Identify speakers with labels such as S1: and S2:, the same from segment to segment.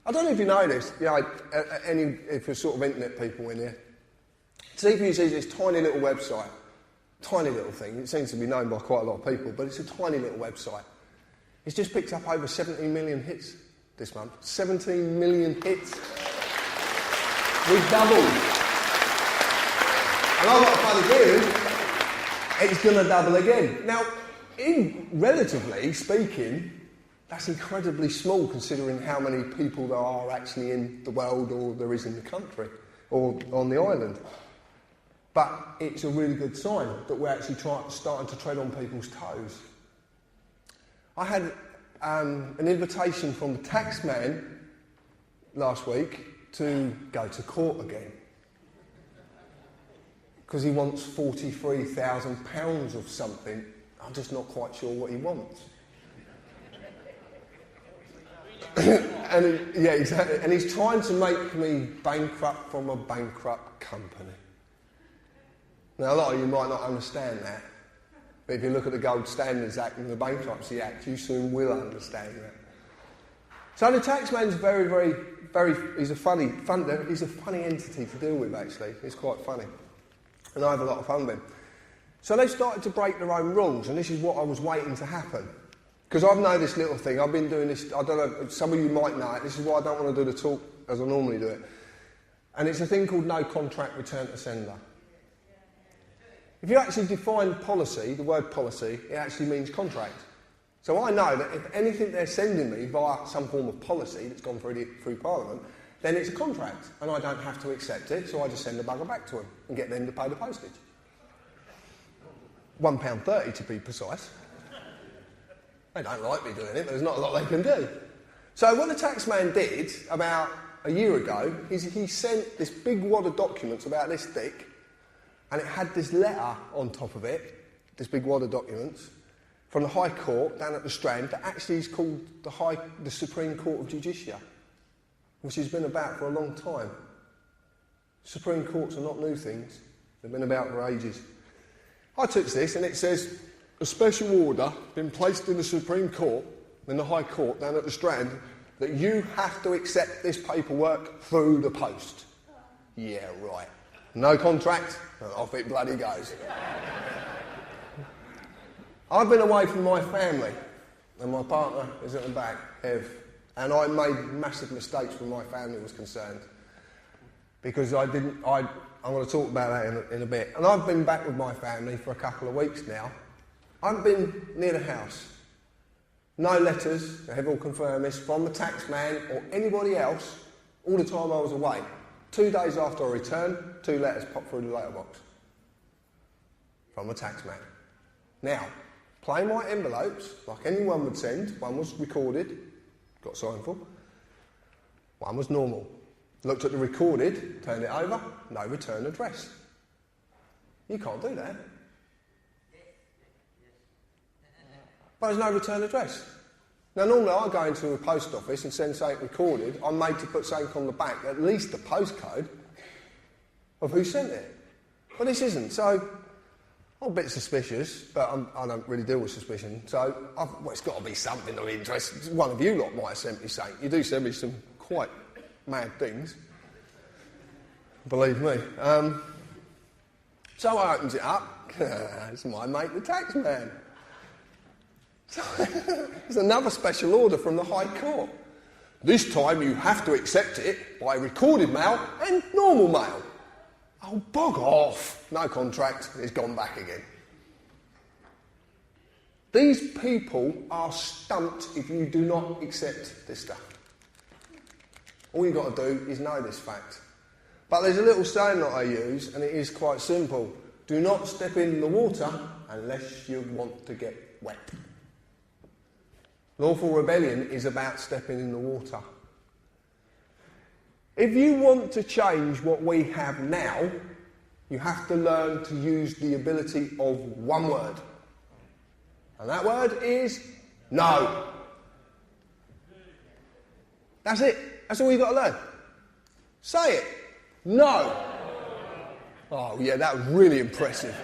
S1: I don't know if you know this, if you're sort of internet people in here. TPUC is this tiny little website, tiny little thing. It seems to be known by quite a lot of people, but it's a tiny little website. It's just picked up over 17 million hits this month. 17 million hits. We've doubled. And I've got a funny feeling it's going to double again. Now, relatively speaking, that's incredibly small considering how many people there are actually in the world or there is in the country or on the island. But it's a really good sign that we're actually starting to tread on people's toes. I had an invitation from the tax man last week to go to court again because he wants £43,000 of something. I'm just not quite sure what he wants. Yeah, exactly. And he's trying to make me bankrupt from a bankrupt company. Now, a lot of you might not understand that, but if you look at the Gold Standards Act and the Bankruptcy Act, you soon will understand that. So the taxman's he's a funny entity to deal with, actually. He's quite funny. And I have a lot of fun with him. So they started to break their own rules, and this is what I was waiting to happen. Because I know this little thing, I've been doing this, I don't know, some of you might know it, this is why I don't want to do the talk as I normally do it. And it's a thing called no contract return to sender. If you actually define policy, the word policy, it actually means contract. So I know that if anything they're sending me via some form of policy that's gone through Parliament, then it's a contract, and I don't have to accept it, so I just send the bugger back to them and get them to pay the postage. £1.30 to be precise. They don't like me doing it, but there's not a lot they can do. So what the taxman did about a year ago is he sent this big wad of documents about this thick, and it had this letter on top of it, this big wad of documents, from the High Court down at the Strand that actually is called the Supreme Court of Justicia, which has been about for a long time. Supreme Courts are not new things. They've been about for ages. I took this and it says, a special order been placed in the Supreme Court, in the High Court down at the Strand, that you have to accept this paperwork through the post. Yeah, right. No contract, and off it bloody goes. I've been away from my family, and my partner is at the back, Ev, and I made massive mistakes when my family was concerned. Because I'm going to talk about that in a bit. And I've been back with my family for a couple of weeks now. I haven't been near the house. No letters, I have all confirmed this, from the taxman or anybody else all the time I was away. 2 days after I returned, 2 letters popped through the letterbox from the taxman. Now, plain white envelopes, like anyone would send. One was recorded, got signed for. One was normal. Looked at the recorded, turned it over, no return address. You can't do that. But there's no return address. Now, normally I go into a post office and send something recorded. I'm made to put something on the back, at least the postcode of who sent it. But this isn't. So I'm a bit suspicious, but I don't really deal with suspicion. So it's got to be something of interest. One of you lot might have sent me something. You do send me some quite mad things, believe me. So I opens it up. It's my mate, the taxman. So there's another special order from the High Court. This time you have to accept it by recorded mail and normal mail. Oh, bog off. No contract. It's gone back again. These people are stumped if you do not accept this stuff. All you've got to do is know this fact. But there's a little saying that I use, and it is quite simple. Do not step in the water unless you want to get wet. Lawful rebellion is about stepping in the water. If you want to change what we have now, you have to learn to use the ability of one word. And that word is no. That's it. That's all you've got to learn. Say it. No. Oh, yeah, that was really impressive.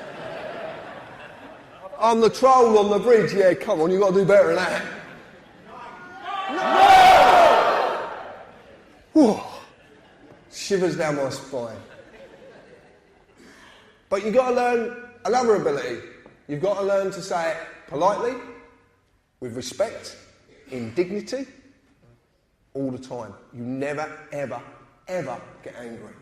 S1: I'm the troll on the bridge. Yeah, come on, you've got to do better than that. No! Whew, shivers down my spine. But you've got to learn another ability. You've got to learn to say it politely, with respect, in dignity, all the time. You never, ever, ever get angry.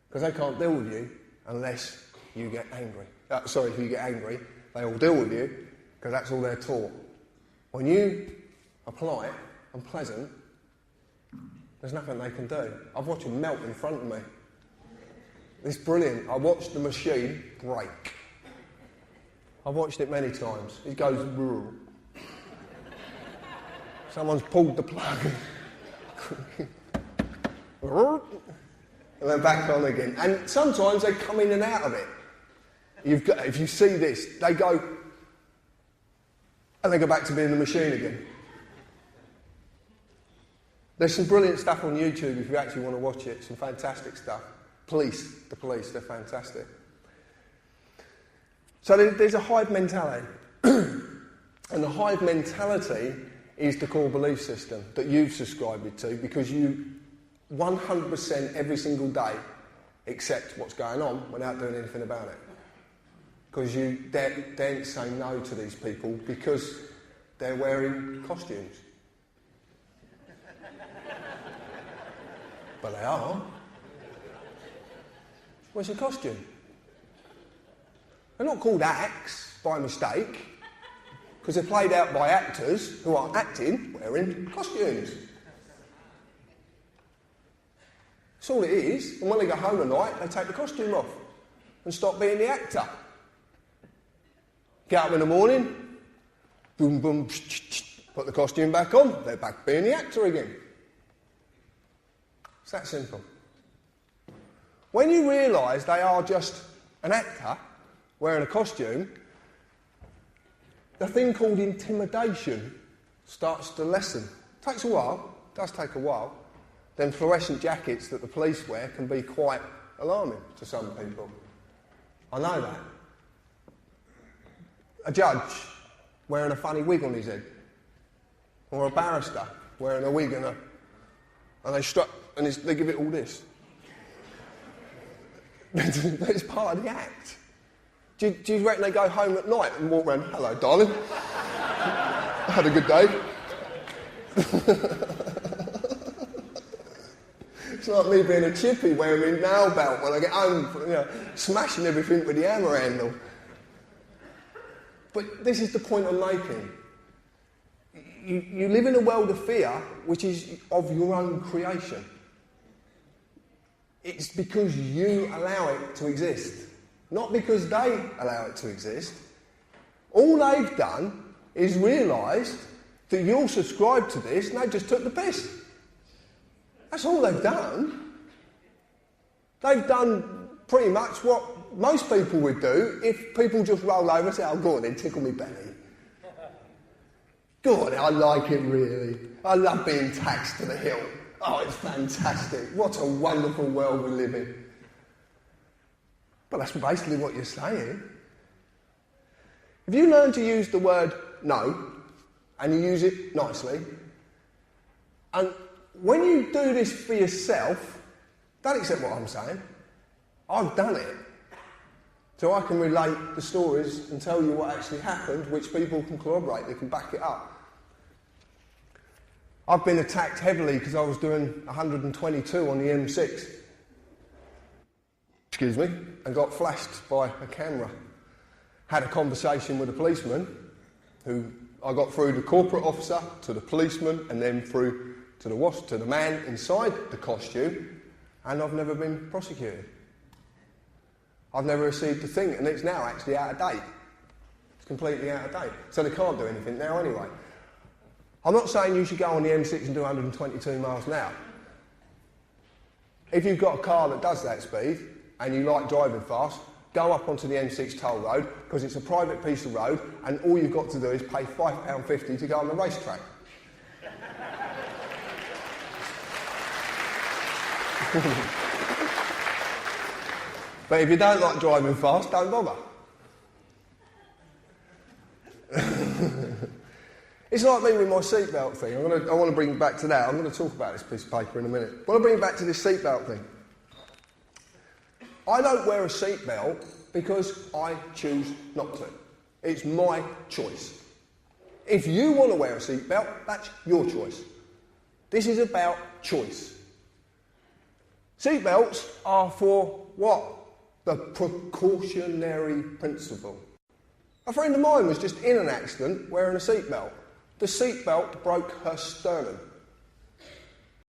S1: Because they can't deal with you unless you get angry. If you get angry, they all deal with you because that's all they're taught. When you are polite and pleasant, there's nothing they can do. I've watched him melt in front of me. It's brilliant. I watched the machine break. I've watched it many times. It goes... Brrr. Someone's pulled the plug. And then back on again. And sometimes they come in and out of it. If you see this, they go... And they go back to being the machine again. There's some brilliant stuff on YouTube if you actually want to watch it. Some fantastic stuff. The police, they're fantastic. So there's a hive mentality. And the hive mentality is the core belief system that you've subscribed to because you 100% every single day accept what's going on without doing anything about it. Because you daren't say no to these people because they're wearing costumes. But they are. What's your costume? They're not called acts by mistake, because they're played out by actors who are acting wearing costumes. That's all it is. And when they go home at night, they take the costume off and stop being the actor. Get up in the morning, boom, boom, put the costume back on, they're back being the actor again. It's that simple. When you realise they are just an actor wearing a costume, the thing called intimidation starts to lessen. It takes a while, it does take a while. Then fluorescent jackets that the police wear can be quite alarming to some people. I know that. A judge wearing a funny wig on his head, or a barrister wearing a wig and they give it all this. That's part of the act. Do you reckon they go home at night and walk around, hello, darling, I had a good day? It's like me being a chippy wearing a nail belt when I get home, smashing everything with the hammer handle. But this is the point I'm making. You live in a world of fear which is of your own creation. It's because you allow it to exist, not because they allow it to exist. All they've done is realised that you'll subscribe to this and they just took the piss. That's all they've done. They've done pretty much what most people would do if people just roll over and say, oh, go on then, tickle me belly. Go on, I like it really. I love being taxed to the hill. Oh, it's fantastic. What a wonderful world we live in. But that's basically what you're saying. If you learn to use the word no, and you use it nicely, and when you do this for yourself, don't accept what I'm saying. I've done it. So I can relate the stories and tell you what actually happened, which people can corroborate, they can back it up. I've been attacked heavily because I was doing 122 on the M6. Excuse me, and got flashed by a camera. Had a conversation with a policeman who I got through the corporate officer to the policeman and then through to the man inside the costume, and I've never been prosecuted. I've never received a thing, and it's now actually out of date. It's completely out of date. So they can't do anything now anyway. I'm not saying you should go on the M6 and do 122 miles an hour. If you've got a car that does that speed, and you like driving fast, go up onto the M6 toll road, because it's a private piece of road, and all you've got to do is pay £5.50 to go on the racetrack. But if you don't like driving fast, don't bother. It's like me with my seatbelt thing. I want to bring back to that. I'm going to talk about this piece of paper in a minute. I want to bring back to this seatbelt thing. I don't wear a seatbelt because I choose not to. It's my choice. If you want to wear a seatbelt, that's your choice. This is about choice. Seatbelts are for what? The precautionary principle. A friend of mine was just in an accident wearing a seatbelt. The seatbelt broke her sternum.